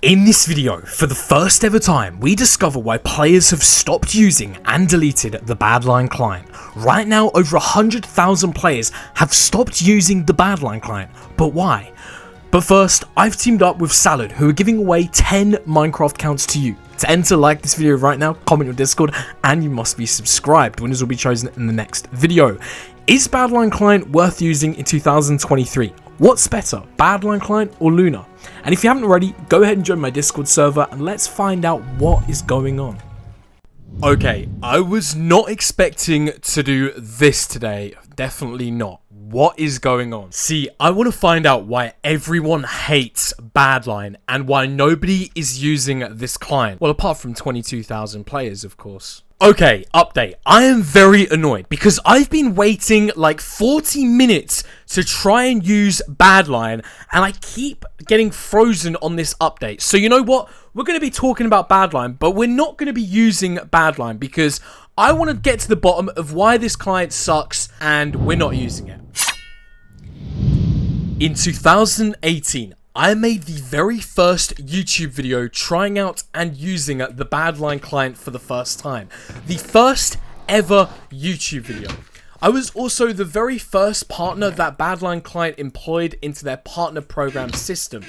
In this video, for the first ever time, we discover why players have stopped using and deleted the Badlion Client. Right now, over 100,000 players have stopped using the Badlion Client, but why? But first, I've teamed up with Salad, who are giving away 10 Minecraft counts to you. To enter, like this video right now, comment your Discord, and you must be subscribed. Winners will be chosen in the next video. Is Badlion Client worth using in 2023? What's better, Badlion Client or Luna? And if you haven't already, go ahead and join my Discord server and let's find out what is going on. Okay, I was not expecting to do this today. Definitely not. What is going on? See, I want to find out why everyone hates Badlion and why nobody is using this client. Well, apart from 22,000 players, of course. Okay, update. I am very annoyed because I've been waiting like 40 minutes to try and use Badlion and I keep getting frozen on this update. So you know what? We're going to be talking about Badlion, but we're not going to be using Badlion because I want to get to the bottom of why this client sucks and we're not using it. In 2018, I made the very first YouTube video trying out and using the Badlion Client for the first time. The first ever YouTube video. I was also the very first partner that Badlion Client employed into their partner program system,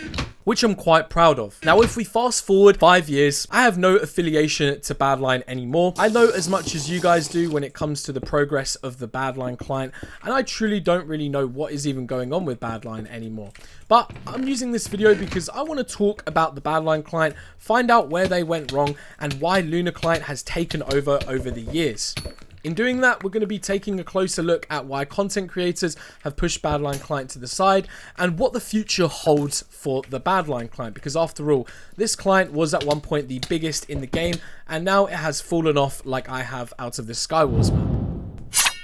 which I'm quite proud of. Now, if we fast forward 5 years, I have no affiliation to Badlion anymore. I know as much as you guys do when it comes to the progress of the Badlion Client, and I truly don't really know what is even going on with Badlion anymore. But I'm using this video because I want to talk about the Badlion Client, find out where they went wrong, and why Luna Client has taken over the years. In doing that, we're going to be taking a closer look at why content creators have pushed Badlion Client to the side and what the future holds for the Badlion Client, because after all, this client was at one point the biggest in the game and now it has fallen off like I have out of this Skywars map.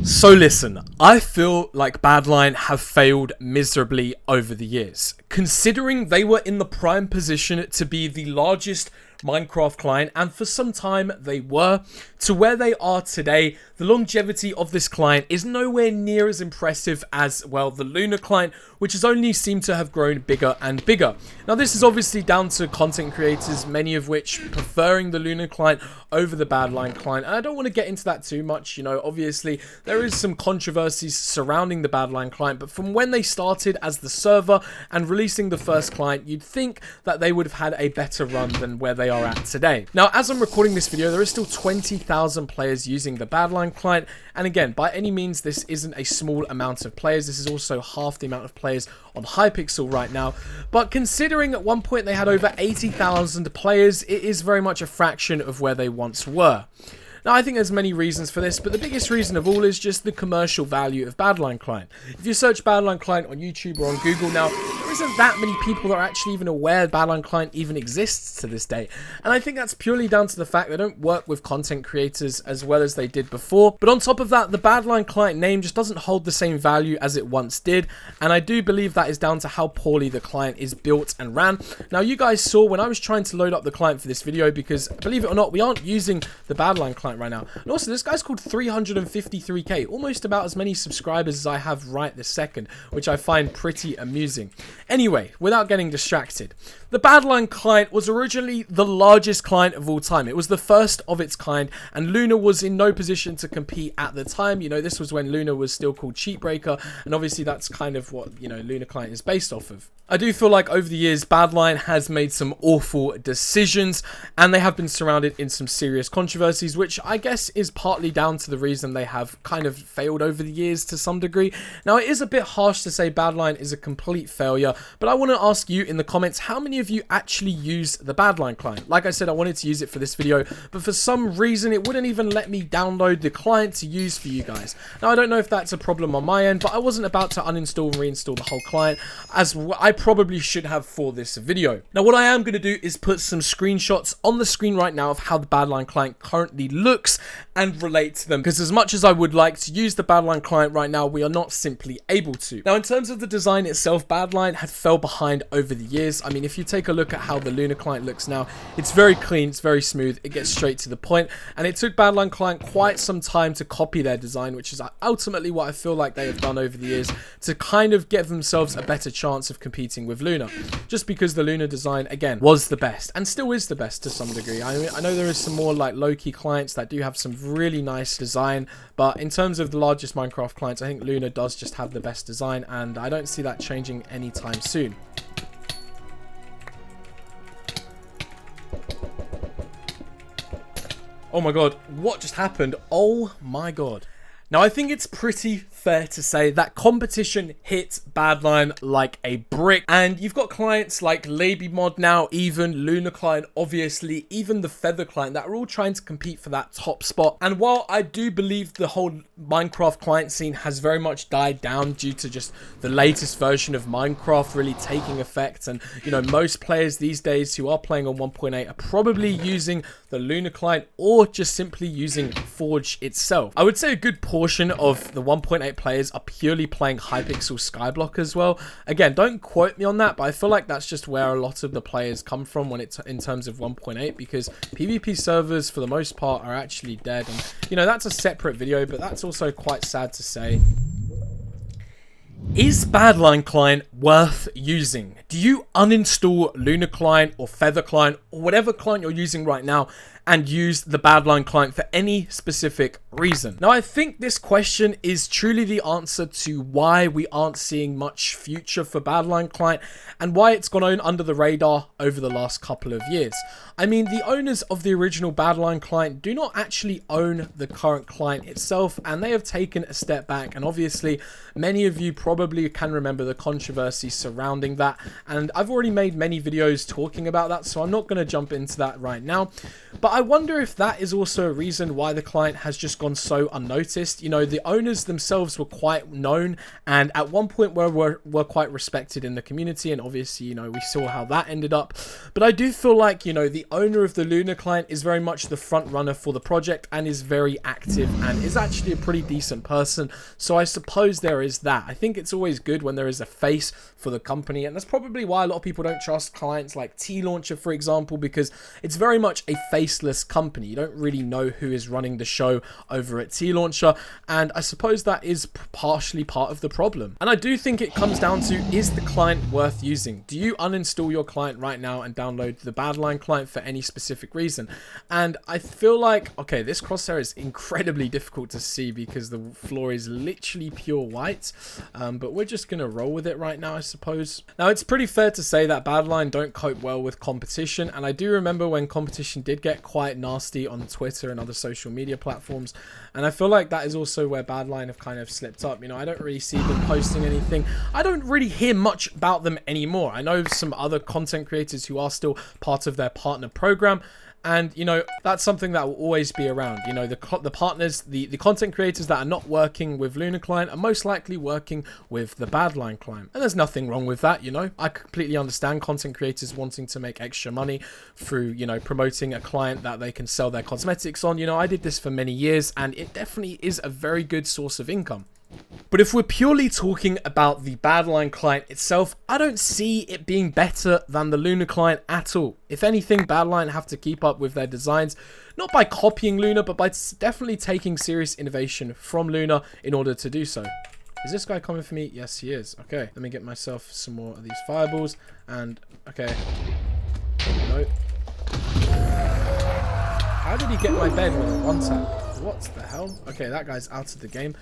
So listen, I feel like Badlion have failed miserably over the years, considering they were in the prime position to be the largest Minecraft client, and for some time they were, to where they are today. The longevity of this client is nowhere near as impressive as, well, the Luna client, which has only seemed to have grown bigger and bigger. Now, this is obviously down to content creators, many of which preferring the Luna client over the Badlion client, and I don't want to get into that too much. You know, obviously there is some controversies surrounding the Badlion client, but from when they started as the server and releasing the first client, you'd think that they would have had a better run than where they are at today. Now, as I'm recording this video, there is still 20,000 players using the Badlion client, and again, by any means, this isn't a small amount of players. This is also half the amount of players on Hypfault right now, but considering at one point they had over 80,000 players, it is very much a fraction of where they once were. Now, I think there's many reasons for this, but the biggest reason of all is just the commercial value of Badlion Client. If you search Badlion Client on YouTube or on Google now, there isn't that many people that are actually even aware Badlion Client even exists to this day. And I think that's purely down to the fact they don't work with content creators as well as they did before. But on top of that, the Badlion Client name just doesn't hold the same value as it once did. And I do believe that is down to how poorly the client is built and ran. Now, you guys saw when I was trying to load up the client for this video, because believe it or not, we aren't using the Badlion Client right now. And also, this guy's called 353k, almost about as many subscribers as I have right this second, which I find pretty amusing. Anyway, without getting distracted, the Badlion Client was originally the largest client of all time. It was the first of its kind, and Luna was in no position to compete at the time. You know, this was when Luna was still called Cheatbreaker, and obviously that's kind of what, you know, Luna Client is based off of. I do feel like over the years, Badlion has made some awful decisions, and they have been surrounded in some serious controversies, which I guess is partly down to the reason they have kind of failed over the years to some degree. Now, it is a bit harsh to say Badlion is a complete failure, but I want to ask you in the comments, how many of you actually use the Badlion client? Like I said, I wanted to use it for this video, but for some reason, it wouldn't even let me download the client to use for you guys. Now, I don't know if that's a problem on my end, but I wasn't about to uninstall and reinstall the whole client, as I probably should have for this video. Now, what I am going to do is put some screenshots on the screen right now of how the Badlion client currently looks and relate to them, because as much as I would like to use the Badlion client right now, we are not simply able to. Now, in terms of the design itself, Badlion had fell behind over the years. I mean, if you take a look at how the Luna client looks now, it's very clean, it's very smooth, it gets straight to the point, and it took Badlion Client quite some time to copy their design, which is ultimately what I feel like they have done over the years to kind of give themselves a better chance of competing with Luna, just because the Luna design, again, was the best, and still is the best to some degree. I mean, I know there is some more like low-key clients that do have some really nice design, but in terms of the largest Minecraft clients, I think Luna does just have the best design, and I don't see that changing anytime soon. Oh my god, what just happened? Oh my god. Now, I think it's pretty fair to say that competition hits Badlion like a brick, and you've got clients like LabyMod now, even Luna Client, obviously, even the Feather Client, that are all trying to compete for that top spot. And while I do believe the whole Minecraft client scene has very much died down due to just the latest version of Minecraft really taking effect, and you know, most players these days who are playing on 1.8 are probably using the Luna Client or just simply using Forge itself. I would say a good portion of the 1.8 players are purely playing Hypixel Skyblock as well. Again, don't quote me on that, but I feel like that's just where a lot of the players come from when it's in terms of 1.8, because PvP servers for the most part are actually dead, and you know, that's a separate video, but that's also quite sad to say. Is Badlion Client worth using? Do you uninstall Luna Client or Feather Client or whatever client you're using right now and use the Badlion Client for any specific reason? Now, I think this question is truly the answer to why we aren't seeing much future for Badlion Client and why it's gone on under the radar over the last couple of years. I mean, the owners of the original Badlion Client do not actually own the current client itself, and they have taken a step back, and obviously many of you probably can remember the controversy surrounding that, and I've already made many videos talking about that, so I'm not going to jump into that right now. But I wonder if that is also a reason why the client has just gone so unnoticed. You know, the owners themselves were quite known, and at one point were quite respected in the community, and obviously, you know, we saw how that ended up. But I do feel like, you know, the owner of the Luna Client is very much the front runner for the project and is very active and is actually a pretty decent person. So I suppose there is that. I think it's always good when there is a face for the company, and that's probably why a lot of people don't trust clients like T-Launcher, for example, because it's very much a faceless company. You don't really know who is running the show over at T-Launcher, and I suppose that is partially part of the problem. And I do think it comes down to, is the client worth using? Do you uninstall your client right now and download the Badlion Client for any specific reason? And I feel like, okay, this crosshair is incredibly difficult to see because the floor is literally pure white, but we're just gonna roll with it right now, I suppose. Now, it's pretty fair to say that Badlion don't cope well with competition, and I do remember when competition did get quite nasty on Twitter and other social media platforms, and I feel like that is also where Badlion have kind of slipped up. You know, I don't really see them posting anything. I don't really hear much about them anymore. I know some other content creators who are still part of their partner program, and you know, that's something that will always be around. You know, the partners, the content creators that are not working with Luna Client are most likely working with the Badlion Client, and there's nothing wrong with that. You know, I completely understand content creators wanting to make extra money through, you know, promoting a client that they can sell their cosmetics on. You know, I did this for many years, and it definitely is a very good source of income. But if we're purely talking about the Badlion Client itself, I don't see it being better than the Luna Client at all. If anything, Badlion have to keep up with their designs, not by copying Luna, but by definitely taking serious innovation from Luna in order to do so. Is this guy coming for me? Yes, he is. Okay, let me get myself some more of these fireballs, and okay. No. How did he get my bed with a one-tap? What the hell? Okay, that guy's out of the game.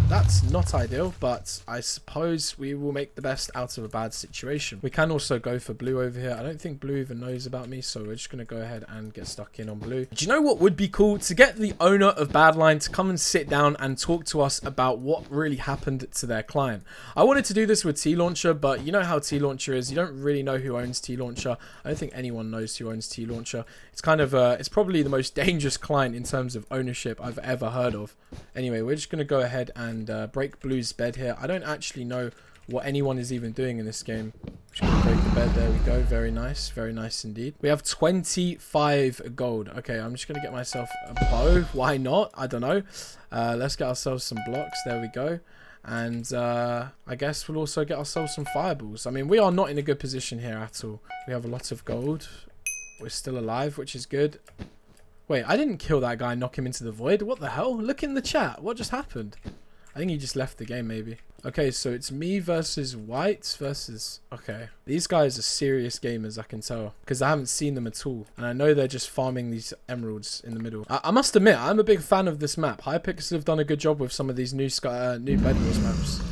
That's not ideal, but I suppose we will make the best out of a bad situation. We can also go for blue over here. I don't think blue even knows about me, so we're just going to go ahead and get stuck in on blue. Do you know what would be cool? To get the owner of Badlion to come and sit down and talk to us about what really happened to their client. I wanted to do this with T-Launcher, but you know how T-Launcher is. You don't really know who owns T-Launcher. I don't think anyone knows who owns T-Launcher. It's kind of, it's probably the most dangerous client in terms of ownership I've ever heard of. Anyway, we're just going to go ahead and break Blue's bed here. I don't actually know what anyone is even doing in this game. Just going to break the bed. There we go. Very nice indeed. We have 25 gold. Okay, I'm just going to get myself a bow. Why not? I don't know. Let's get ourselves some blocks. There we go. And I guess we'll also get ourselves some fireballs. I mean, we are not in a good position here at all. We have a lot of gold. We're still alive, which is good. Wait, I didn't kill that guy and knock him into the void. What the hell? Look in the chat. What just happened? I think he just left the game, maybe. Okay, so it's me versus White versus... Okay. These guys are serious gamers, I can tell. Because I haven't seen them at all. And I know they're just farming these emeralds in the middle. I must admit, I'm a big fan of this map. Hypixel have done a good job with some of these new Bed Wars maps.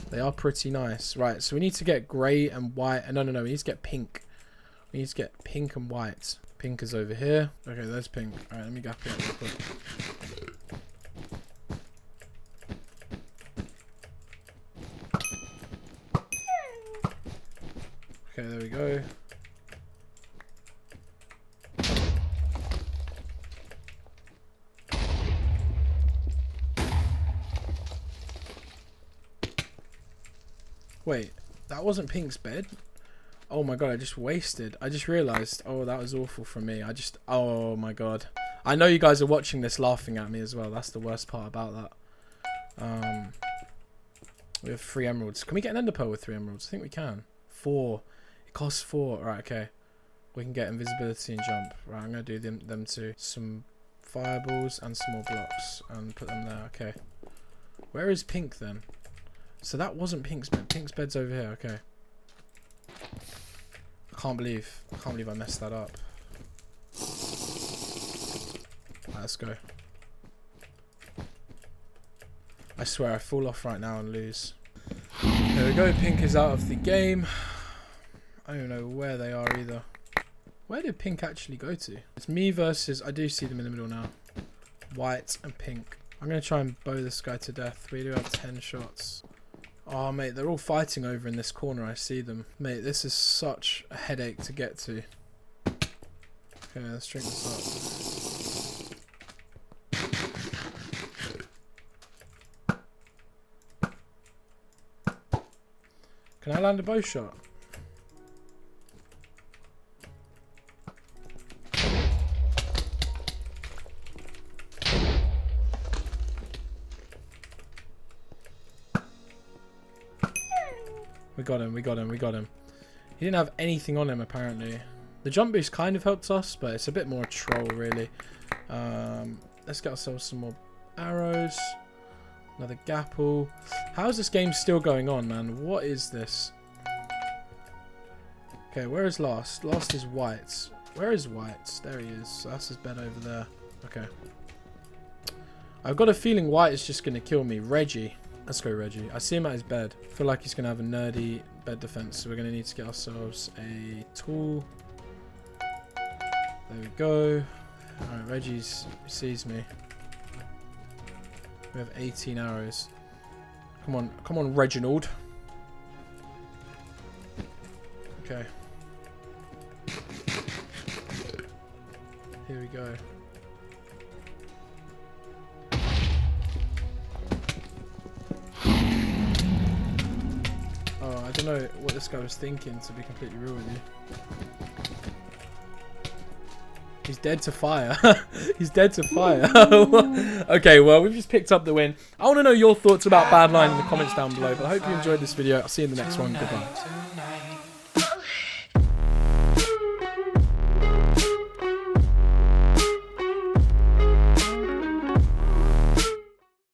They are pretty nice. Right, so we need to get grey and white. No, we need to get pink. We need to get pink and white. Pink is over here. Okay, there's pink. Alright, let me gap it up real quick. Okay, there we go. Wait, that wasn't Pink's bed? Oh my god, I just wasted. I just realised. Oh, that was awful from me. Oh my god. I know you guys are watching this laughing at me as well. That's the worst part about that. We have 3 emeralds. Can we get an ender pearl with 3 emeralds? I think we can. 4. It costs 4. Right, okay. We can get invisibility and jump. Right, I'm going to do them two. Some fireballs and some more blocks. And put them there. Okay. Where is Pink then? So that wasn't Pink's bed. Pink's bed's over here. Okay. I can't believe I messed that up. Right, let's go. I swear I fall off right now and lose. There we go. Pink is out of the game. I don't know where they are either. Where did Pink actually go to? It's me versus... I do see them in the middle now. White and Pink. I'm going to try and bow this guy to death. We do have 10 shots. Oh, mate, they're all fighting over in this corner. I see them. Mate, this is such a headache to get to. Okay, let's drink this up. Can I land a bow shot? We got him. He didn't have anything on him, apparently. The jump boost kind of helped us, but it's a bit more a troll, really. Let's get ourselves some more arrows. Another gapple. How is this game still going on, man? What is this? Okay, where is Last? Last is White. Where is White? There he is. So that's his bed over there. Okay. I've got a feeling White is just going to kill me. Reggie. Let's go, Reggie. I see him at his bed. I feel like he's going to have a nerdy bed defense, so we're going to need to get ourselves a tool. There we go. Alright, Reggie sees me. We have 18 arrows. Come on, Reginald. Okay. Here we go. I don't know what this guy was thinking, to be completely real with you. He's dead to fire. He's dead to fire. Okay, well, we've just picked up the win. I want to know your thoughts about Badlion in the comments down below, but I hope you enjoyed this video. I'll see you in the next one. Goodbye.